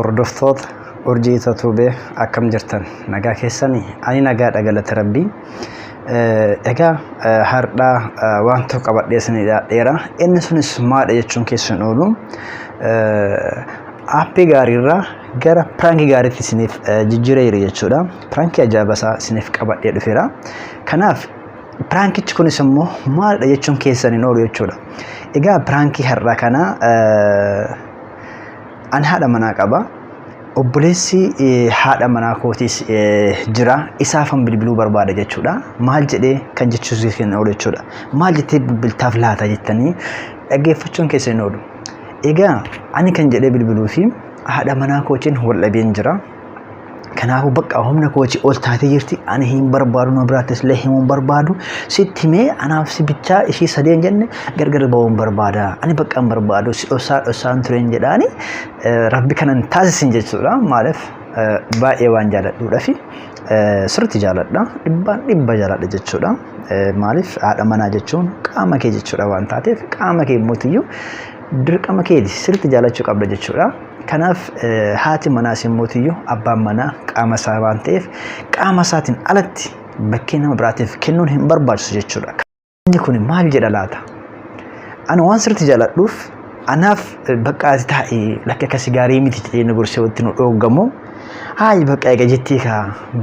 hordoftoota urjii tatubee akkam jirtan nagaa keessanii ani nagaa dhagalata rabbii egaa hardhaa waan tokko qabadheesanii dheera inni sunis maadha jechuun keessan oolu aappii gaariirraa gara pirank gaariitti isiniif jijjiireera jechuudha. Pirank ajaa'ibasaa isiniif qabadhee dhufeera. Kanaaf pirankichi kunis immoo maadha jechuun keessan oolu jechuudha. Egaa pirankii hardhaa kana an haadha manaa qaba. Obboleessi haadha manaa kootis jira. Isaafan bilbiluu barbaada jechuudha. Maal jedhee kan jechuus kan oolu jechuudha. Maal jettee bilbiltaaf laata jettanii dhaggeeffachuun keessan oolu. Egaa ani kan jedhee bilbiluu fi haadha manaa kootiin wal dhabeen jira. Kanaafuu bakka humna kootii ol taatee jirti. Ani hin barbaadu na biraattis illee himuun barbaadu. Sitti mee anaaf si bichaa ishii sadeen jenne gargar ba'uun barbaada. Ani bakka hin barbaadu si dhosaan tureen jedhaani rabbi kanan taasisin jechuudha. Maaliif baay'ee waan jaaladhuudha fi sirriitti jaaladha. Dhibba jaaladha jechuudha. Maaliif haadha manaa jechuun qaama kee jechuudha waan taateef qaama kee mootiyyuu dirqama keeti sirriitti jaalachuu qabda jechuudha. Kanaaf haati manaa simmootiyyu abbaan manaa qaama isaa waan ta'eef qaama isaatiin alatti bakkee nama biraatiif kennuun hin barbaachisu jechuudha. Inni kun maal jedha laata? Ani waan sirriitti jaaladhuuf anaaf bakka ati taa'ee lakka akkasii gaarii miti jedhee nu gorsee walitti nu dhooggamu. Haayi bakka eega jettee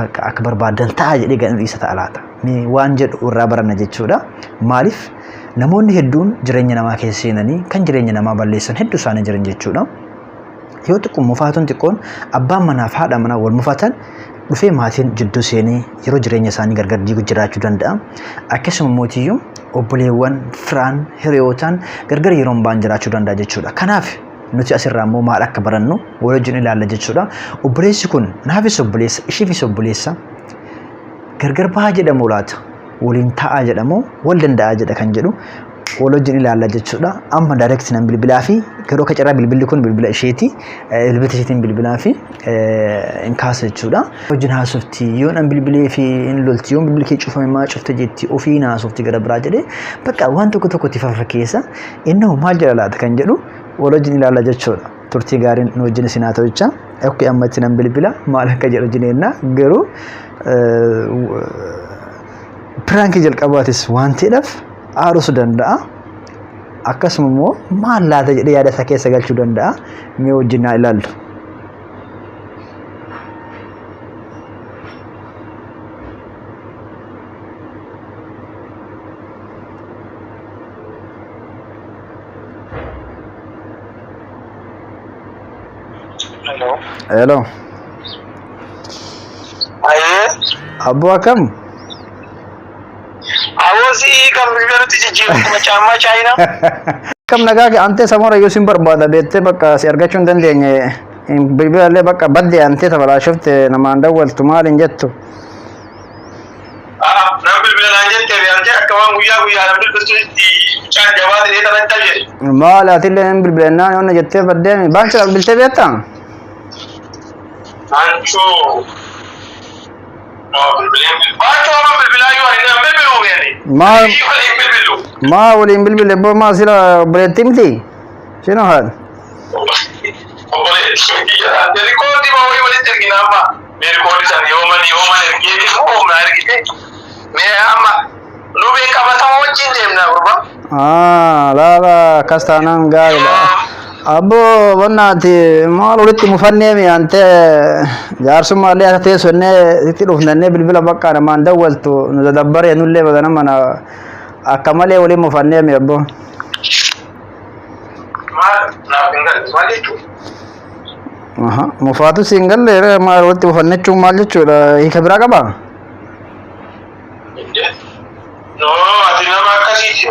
bakka akka barbaadan ta'a jedhee gadi dhiisa ta'a laata? Waan jedhu irraa baranna jechuudha. Maaliif namoonni hedduun jireenya namaa keessa seenanii kan jireenya namaa balleessan hedduu isaanii jiran jechuudha. Yoo xiqqoo mufaatuun xiqqoon abbaan manaa fi haadha manaa wal mufatan dhufee maatiin jidduu seenee yeroo jireenya isaanii gargar diiguu jiraachuu danda'a. Akkasuma mootiyyuu obboleewwan firaan hiriyootaan gargar yeroo ba'an jiraachuu danda'a jechuudha. Kanaaf nuti asirraa immoo maal akka barannu waliin ilaalla jechuudha. Obboleessi kun naafis obboleessa ishiifis obboleessa gargar ba'aa jedhamu laata waliin taa'aa jedhamu wal danda'a jedha kan jedhu waliin ilaalla jechuudha. Amma direct nan bilbilaa fi garuu kacaraa bilbilli kun bilbila isheeti. Bilbila isheetiin bilbilaa fi in kaasa jechuudha. Wajjin haasofti yoo nan bilbilee fi in lolti yoo bilbilli kee cufame maa cufte jetti ofii haasofti gara biraa jedhee bakka waan tokko tokkotti fakkeessa inni maal jedha laata kan jedhu waliin ilaalla jechuudha. Turtii gaariin nu wajjin isin haa ta'u jecha. Akka ammatti nan bilbila maal akka jedhu jineenya garuu pirankii jalqabaatis waan ta'eef aarus danda'a. Akkasuma immoo maal laata jedhee yaada isaa keessa galchuu danda'a. Mee wajjin haa ilaallu. Hello. Abbo akkam? Awosi kam bibilutti jijjiiru kuma caammaa chaayina. Kam nagaa ante samora yoo sin barbaada beettee bakka si argachuu hin dandeenye bilbilallee bakka badde ante tabalaa shufte namaan dawwaltu maal hin jettu? Nama bilbilaan jettee ante akka waan guyyaa namni bilbiltutti caan jabaa ta'ee taphataa jedhe. Maal atillee hin bilbilennaan yoonna jettee baddeemi baankii bilbiltee beektaa? Anchoo. ما ولين بالبل بو ما سلا بريتيمتي شنو هذا لا لا كاستانان قال أبو بناتي ما ولدت مفنّي أنت جارس ما لي أتى سنة تروح ننّي بالبلا بكّا أنا ما ندولت ندبر ينولي بدنا ما أنا أكمل ولي مفنّي مي أبو مفاتو سينجل ليه ما ولدت مفنّي شو مالي شو هي خبرة كبا no ati nama akkasii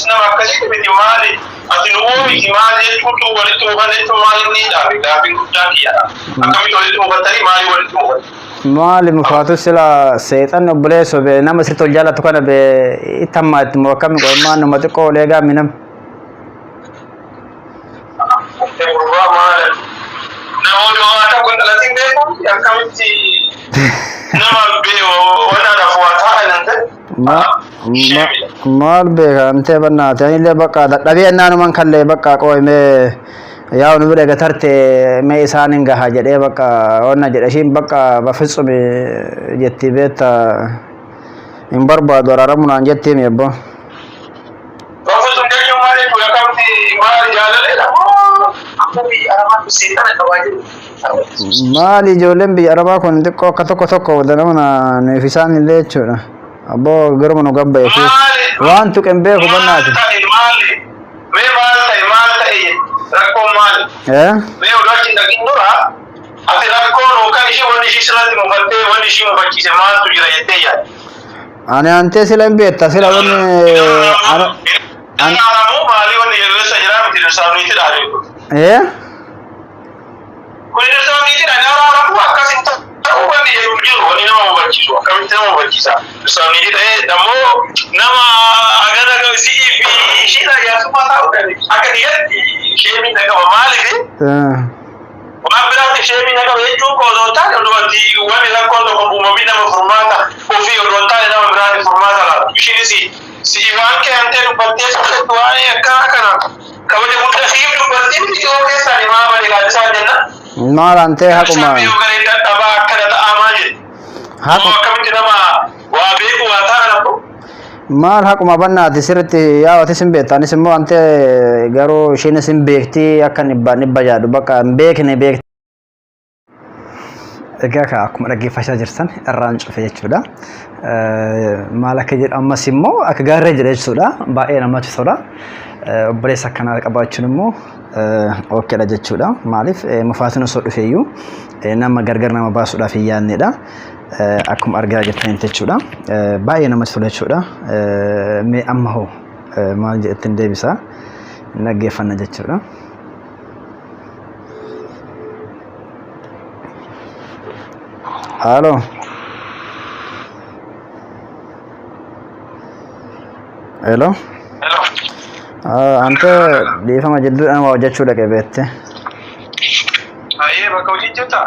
nama akkasii miti maali ati nuyi maali jechuutu walitti hubanneetu maali ni dhaabe gaafiin guddaan kiyyaadha akkamitti walitti hubattanii maali walitti hubatte maali mufaatu sila seexan obboleesso be nama sirriitti ol jaallatu kana be itammaatti moo akkami qo'immaan nama xiqqoo olee gaammi nama namoonni waan kun dhalatiin beeku akkamitti nama bee wanaadha fuwataa nante maal beeka ante bannaate ani illee bakka dadhabee naanuma kan lee bakka qo'imee yaa nu bira gatarte mee isaan hin gaha jedhee bakka onna jedha ishiin bakka bafitsumi jetti beetta hin barbaadu araaramunaan jettee meebbo bafitsum jechuun maali kun akkamti maali jaalaleedha moo biyya arabaa seetana qabaa jiru maali ijoolleen biyya arabaa kun xiqqoo akka tokko wadanamuna nuuf isaan illee jechuudha abboo garuma nu gabbayeefi waan tuqen beeku bannaati maal ta'e rakkoo maali mee odaachi dhaqin dura ati rakkoon kan ishee wanni ishee sirratti mufattee wanni ishee mufachiise maaltu jira jettee yaadde ani antee sila hin beekta sila wanni aramu maali wanni yeroo jira miti dirsaaniiti dhaale kun dirsaaniiti dhaale aramu akkasin ta'uu wanni jedhu jiru wanni nama mufachiisu akkamitti nama mufachiisa dirsaaniiti ta'ee dammoo nama agana si'ii fi ishiidha yaasummaa ta'uu akka dhiyeetti ishee miidhagama maaliif waan biraatti ishee miidhagama jechuun osoo hin taane odumatti wanni rakkoon tokko uumamii nama furmaata ofii odoo hin taane nama biraatti furmaata laatu ishiinis si'ifaan keentee dubbattee sirriitti waa'ee akkana kana kabaja guddaa siif dubbattee miti yoo keessaan himaa malee gaaddisaa jenna maal antee haquma dadhabaa akkana ta'amaa jedhe akkamitti nama waa beeku waa ta'a lafu maal haquma bannaati sirriitti yaawati sin beekta anis immoo antee garuu ishiin sin beekti akka nibba jaadhu bakka hin beekne beekti. Egaa akkuma dhaggeeffachaa jirtan irraan cufe jechuudha. Maal akka jedhu ammas immoo akka gaarree jedha jechuudha. Baay'ee namatti tola. Obboleessa akkanaa qabaachuun immoo okkeedha jechuudha. Maaliif mufaatiin osoo dhufeeyyuu nama gargar nama baasuudhaaf hin yaadnedha. Akkuma argaa jirtan jechuudha. Baay'ee namatti tola jechuudha. Mee amma hoo maal jedhettiin deebisa dhaggeeffanna jechuudha. Halo. Hello. Hello. Ante dhiifama jidduudhaan waa hojjechuudha qabeette. Baay'ee bakka hojii jirta?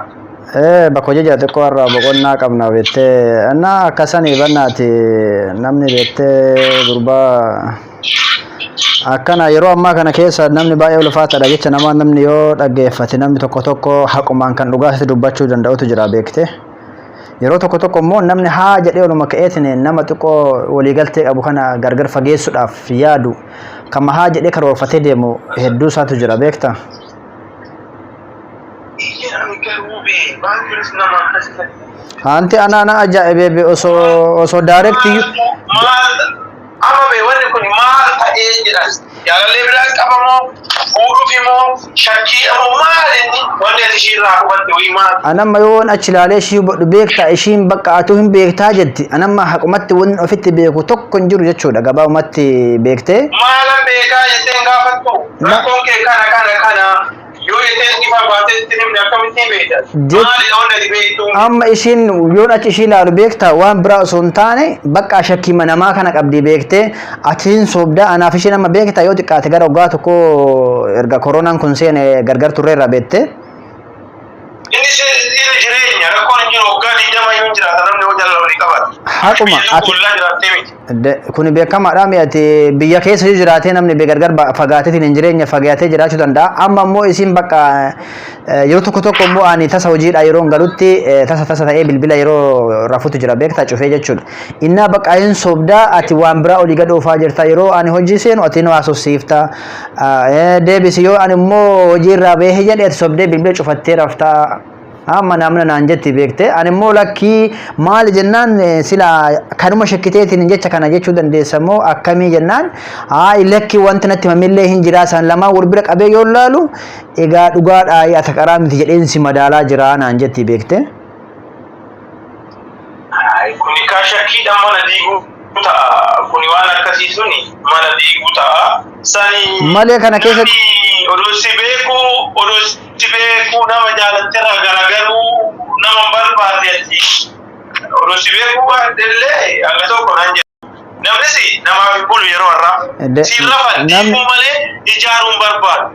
Bakka hojii jirta xiqqoo irraa boqonnaa qabna beettee. Annaa akkasanii bannaati namni beettee gurbaa akkana yeroo ammaa kana keessa namni baay'ee ulfaataadha jecha namni yoo dhaggeeffate namni tokko haqumaan kan dhugaatti dubbachuu danda'utu jira beekte. Yeroo tokko immoo namni haa jedhee oluma ka'eetiin nama xiqqoo waliigaltee qabu kana gargar fageessuudhaaf yaadu kan haa jedhee karoorfatee deemu hedduu isaatu jira beekta. Anti ana ajaa'ibee osoo daayirektii amma bee wanni kun maal ta'ee jedha jaalallee biraan qabamoo fuudhuuf immoo shakkii ammoo maal inni wanni ati ishiirraa hubatte wayii maal anamma yoon achi ilaalee ishii bodhu beektaa ishiin bakka atuu hin beektaa jetti anamma haqumatti wanni ofitti beeku tokko hin jiru jechuudha gabaabumatti beektee maalan beekaa jetteen gaafattu rakkoon kee kana yoo ittiin ifa baatee ittiin himne akkamitti beekta maalidha wanta ati beektu amma ishiin yoon achi ishii ilaalu beektaa waan biraa osoo hin taane bakka shakkii namaa kana qabdi beektee atiin sobdaa anaaf ishiin amma beektaa yoo xiqqaate gara waggaa tokko erga koronaan kun seene gargar turreerra beektee inni jireenya rakkoon hin jiru waggaa 20 yoo jiraata namni hojii jala walii qabata haquma ati kun beekamaadha mi'ati biyya keessa yoo jiraatee namni gargar fagaateetiin hin jireenya fagaatee jiraachuu danda'a amma immoo isiin bakka yeroo tokko immoo ani tasa hojiidha yeroo galutti tasa ta'ee bilbila yeroo rafutu jira beektaa cufee jechuudha innaa bakka hin sobdaa ati waan biraa olii gad oofaa jirta yeroo ani hojii seenu ati nu haasofsiifta deebisi yoo ani immoo hojiirraa bahee jedhee ati sobdee bilbila cufattee raftaa amma namna naan jetti beekte ani immoo lakkii maal jennaan sila kanuma shakkiteetiin jecha kana jechuu dandeessa immoo akkamii jennaan lakkii wanti natti mamillee hin jiraa san lamaa wal bira qabee yoo laalu egaa dhugaadhaa ata qaraa miti jedheen si madaalaa jira naan jetti beekte. Kuni kaa shakkiidhaan mana diiguu ta'a kuni waan akkasii suni mana diiguu ta'a sani malee kana keessatti odosi beeku nama jaalatteerraa garagaruu nama barbaadeetti odosi beeku waan illee akka tokko nan jedhu namnis namaaf hin bulu yeroo har'aa siin lafa diiguu malee ijaaruun barbaadu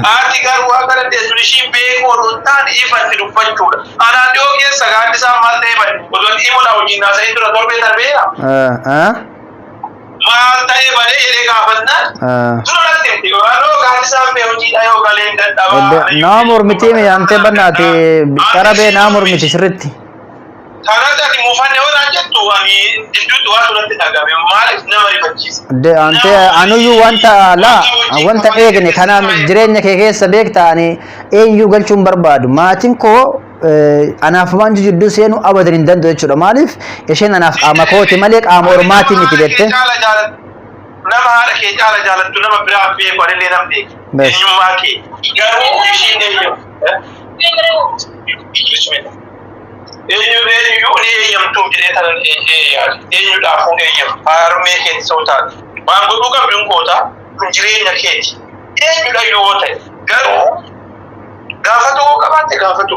haati garuu akka dandeessu ishiin beeku odoo hin taane ifatti dubbachuudha anaan dhiyoo keessa gaaddisaa maal ta'e bade odoo dhimula hojiin naasa'ee dura torbee darbeera maal Gaarii malee jedhee gaafannaan. Dura natti himti yoo gaarii isaan bee hojiidha yoo galee hin dadhabaa. Nama mormiti mi ante bannaati qarabee nama mormiti sirritti. Kanatti ati muufanne hooraan jettu ani jidduutti waan duratti dhagame maaliif nama rifachiisa. Ante anuyyuu wanta eegne kana jireenya kee keessa beektaa ani eenyuu galchuun barbaadu maatiin koo anaaf waan jidduu seenu abadan hin danda'u jechuudha maaliif isheen anaaf qaama kooti malee qaama ormaatii miti jette. Nama haadha kee caala jaalattu nama biraa beeku anillee nam beeku. Eenyummaa kee garuu ishiin eenyuun eeyyamtuu jedhee tanan eenyuudhaafuun eeyyam harmee keetti soo taate waan godhuu qabdu hin goota kun jireenya keeti eenyudha yoo ta'e garuu gaafatuu qabaatte gaafatu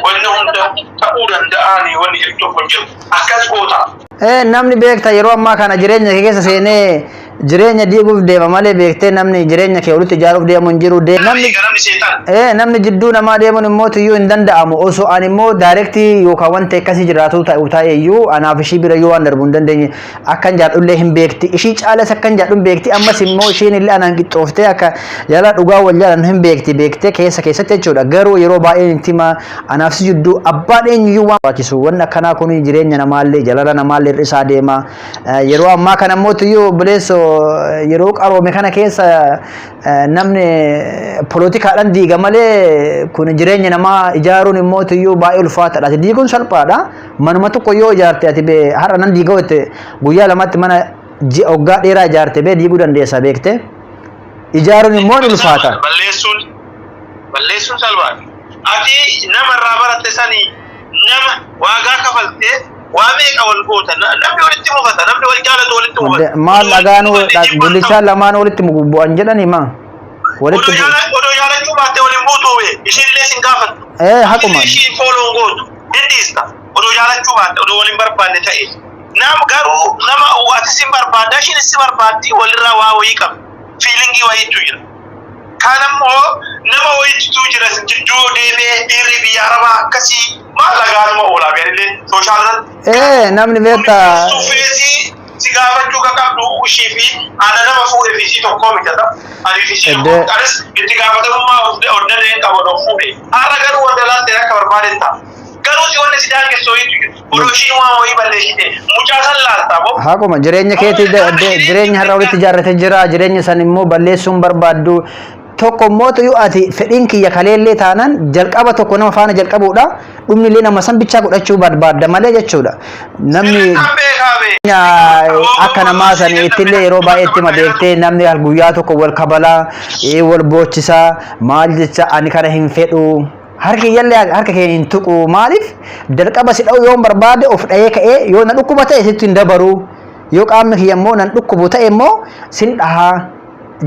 wanni hunda ta'uu danda'anii wanni jirtu kun jiru akkas goota. Namni beekta yeroo ammaa kana jireenya kee keessa seenee jireenya diiguuf deema malee beektee namni jireenya kee walitti ijaaruuf deemu hin jiru. Namni jidduu namaa deemuun immoo iyyuu hin danda'amu osoo ani immoo daayirektii yookaan wanta akkasii jiraatu ta'e iyyuu anaaf ishii bira yoo waan darbu hin dandeenye akkan jaadhullee hin beekti ishii caales akkan jaadhu hin beekti ammas immoo ishiin illee anaan qixxooftee akka jala dhugaa wal jaalan hin beekti beektee keessatti jechuudha garuu yeroo baay'ee intima anaaf si jidduu abbaan eenyuyyuu waan barbaachisu wanni akkanaa kun jireenya namaallee jalala namaallee isaa deema yeroo ammaa kana immoo iyyuu obboleessoo yeroo qaroome kana keessa namni poolitikaadhaan diiga malee kun jireenya namaa ijaaruun immoo iyyuu baay'ee ulfaataadha. Diiguun salphaadha. Manuma tokko yoo ijaarte ati bee har'a nan diiga wette guyyaa lamatti mana waggaa dheeraa ijaarte bee diiguu dandeessa beekte. Ijaaruun immoo ulfaata. Balleessuun salphaadha. Ati namarraa baratte sanii nama waagaa kafaltee waa meeqa wal goota namni walitti mufata namni wal jaalatu walitti mufata. Maal dhagaanu bullichaan lamaan walitti bu'an jedhani maa. Odoo jaalachuu baatte waliin buutuu ishiin illee sin gaafatu. Haquma. Ishii fooloon gootu dindiista odoo jaalachuu baatte odoo waliin barbaanne ta'e. Garuu nama ati sin barbaadda ishiin si barbaaddi walirraa waa wayii qabu fiilingii wayiitu jira. Kan ammoo nama wayiitu jira jidduu deemee dhiirri biyya arabaa akkasii maal dhagaanuma oolaa beellee sooshaal namni beekta. Si gaafachuu ka qabdu ishii fi ana nama fuudhe fi ishii tokkoo mijata ani fi ishii tokkoo kanis itti gaafatamummaa onnee qabu fuudhe haala garuu wanta laattee akka barbaaden ta'a garuu si wanni si daangessoo odoo ishiin waan wayii balleessite mucaa san laaltaa moo. Haquma jireenya keetii jireenya har'a walitti ijaarrate jira jireenya san immoo balleessuun barbaaddu tokko immoo yoo ati fedhiin kiyya kaleellee taanaan jalqaba tokko nama faana jalqabuudha dhumni illee nama san bichaa godhachuu barbaadda malee jechuudha namni akka namaa sanii ittillee yeroo baay'ee itti madeektee namni guyyaa tokko wal kabalaa wal boochisaa maal jecha ani kana hin fedhu harki yallee harka kee hin tuqu maaliif jalqaba si dha'u yoo barbaade of dha'ee ka'ee yoo na dhukkuba ta'e sitti hin dabaru yoo qaamni kiyya immoo nan dhukkubu ta'e immoo sin dhahaa.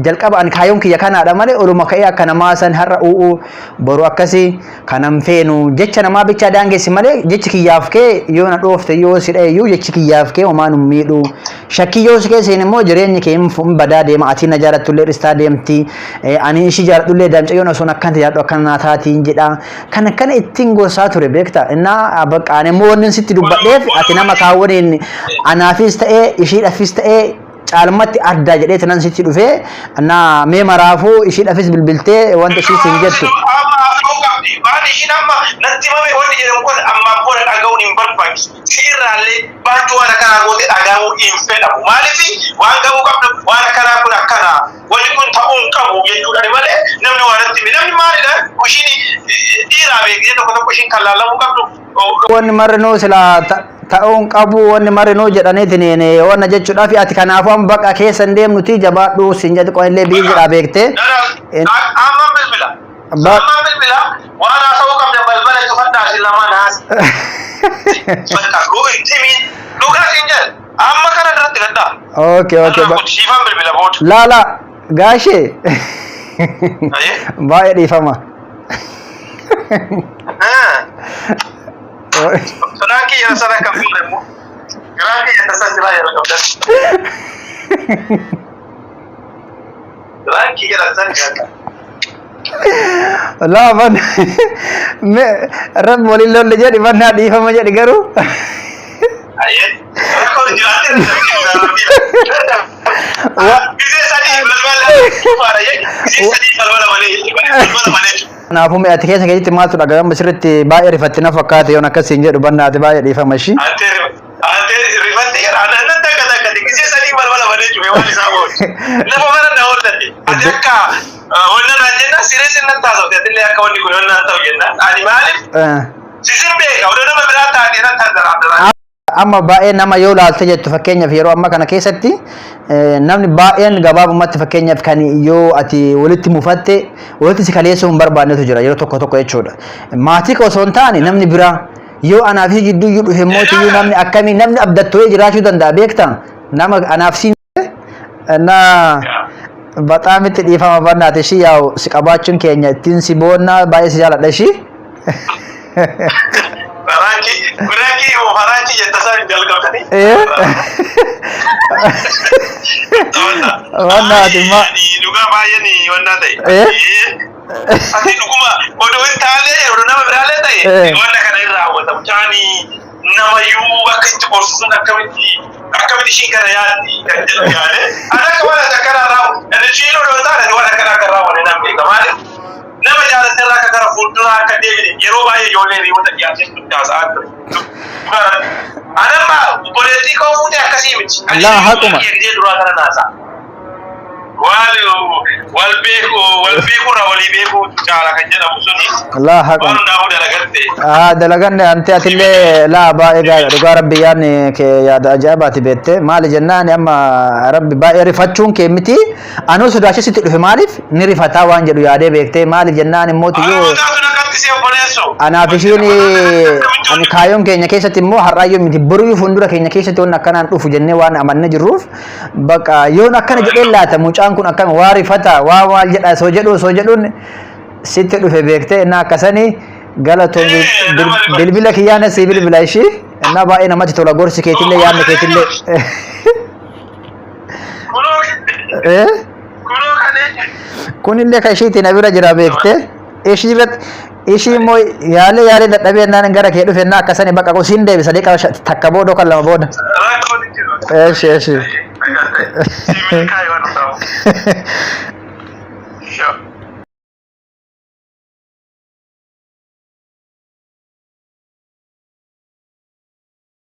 Jalqaba an kaayoon kiyya kanaadha malee oluma ka'ee akka namaa san har'a u'u boru akkasii kanan feenu jecha namaa bichaa daangessi malee jechi kiyyaaf kee yoo na dhoofte yoo si dha'eyyuu jechi kiyyaaf kee homaa nu miidhu shakkii yoo si keesseen immoo jireenyi kee hin badaa deema atiin na jaallattullee dhistaa deemti ani ishii jaalladhullee daamcayyoon osoo akkana jaalladhu akkana naataatiin jedha kan akkana ittiin gosaa ture beekta innaa baqqaan immoo wanni sitti dubbadheef ati nama kaawwaniin anaafis ta'ee ishiidhaafis ta'ee caalmatti adda jedhee tanan sitti dhufee na mee maraafuu ishiidhaafis bilbiltee wanta ishii siin jettu. Waan ishiin amma natti mame wanti jedhamu kun ammaa booda dhaga'uun hin barbaachisu. Si irraallee baachuu waan akkanaa goote dhaga'uu hin fedhamu. Maaliif waan gabuu qabdu waan akkanaa kun akkana wanti kun ta'uu hin qabu jechuudha malee namni waan natti hime namni maalidha ishiin dhiiraa beekee tokko tokko ishiin kan laallamuu qabdu. Wanni marrinuu silaa ta'uun qabu wanni marrinuu jedhaniitiin wanna jechuudhaaf ati kanaafuu amma baqa keessa hin deemnuti jabaadhu siin jedhu qo'illee biyyi jedhaa beektee. Amma bilbila. Amma bilbila waan haasa'uu qabda balbala cufadhaa si lamaan haas. Bakka dhugaa siin jedhe amma kana irratti gaddaa. Okay. Siifan bilbila booda. Laala gaashee. Baay'ee dhiifama. Sunaki ya sana kabule mo. Grande ya sasa sila ya kabda. Sunaki ya sana ya. Allah man. Me rab molin lol jadi mana di fama jadi garu. Ayat. Aku Gisee sadii balbala faara jee gisee sadii balbala malee Kanaafuu ati keessa keessatti maaltu dhagahama sirriitti baay'ee rifattina fakkaate yoon akkasiin jedhu bannaati baay'ee dhiifama ishii. Ante rifatte jira anan takka gisee sadii balbala malee cufe waan isaa boode. Lafa mara na oollate. Ati akka onna naan jenna siree sinnan taasifte atillee akka wanni kun onnaan ta'u jenna. Ani maaliif? Sisin beeka odoo nama biraa taatee nan taasisa. Amma baay'ee nama yoo laalte jettu fakkeenyaaf yeroo amma kana keessatti namni baay'een gabaabumatti fakkeenyaaf kan yoo ati walitti mufatte walitti si kaleessuu hin barbaannetu jira yeroo tokko tokko jechuudha. Maatii osoo hin taane namni biraa yoo anaaf si jidduu iyyuu dhufe mootiyyuu namni akkamii namni abdattoo'ee jiraachuu danda'a beektaa nama anaaf si na bataam itti dhiifama bannaati ishii yaa'u si qabaachuun keenya ittiin si boonnaa baay'ee si jaaladha ishii. Baraki jettasaa hin jalqabtanii. Wanna ati ma. Dhugaa baay'ee wanna ta'e. Ati dhuguma odoo hin taane odoo nama biraalee ta'e wanna kana irraa hawwatamu. Chaani namayyuu akka itti qorsisuun akkamitti ishii kana yaaddi kan jedhu yaade. Ani akka waan akka kanaa raawwu. Ani ishiin odoo hin taane waan akkana akka raawwane nan beeka maaliif? Nama jaallatee irraa akka gara fuulduraa akka deebine yeroo baay'ee ijoollee hiriyoota dhiyaatee taasisaa ture. Anamma obboleettii koo fuutee akkasii miti. Laa haquma. Duraa kana naasaa. Wal beekurraa walii beekuu caala kan jedhamu suni. Laa haquma. Waan hundaa'uu dalagatte. Dalaganne ante atillee laa baay'ee gaariidha dhugaa rabbi yaadni kee yaada ajaa'ibaati beekte maali jennaan amma rabbi baay'ee rifachuun kee miti anuu sodaachisitti dhufe maaliif ni rifataa waan jedhu yaadee beekte maali jennaan immoo tiyyoo. Anaaf ishiin ani kaayyoon keenya keessatti immoo har'aayyoo miti boruu fuuldura keenya keessatti waan akkanaan dhufu jennee waan amannee jirruuf bakka yoon akkana jedhee laata mucaan kun akkama waa rifata waa maal jedha soo jedhuun sitti dhufe beektee innaa akkasanii galatoon bilbila kiyyaana si bilbila ishii innaa baay'ee namatti tola gorsi keetillee yaadni keetillee. Kunillee kan ishiitti na bira jira beektee ishii immoo yaalee dadhabee innaan gara kee dhufe innaa akkasanii bakka qusiin deebisa deeqa takka booda kan lama booda. Eeshi.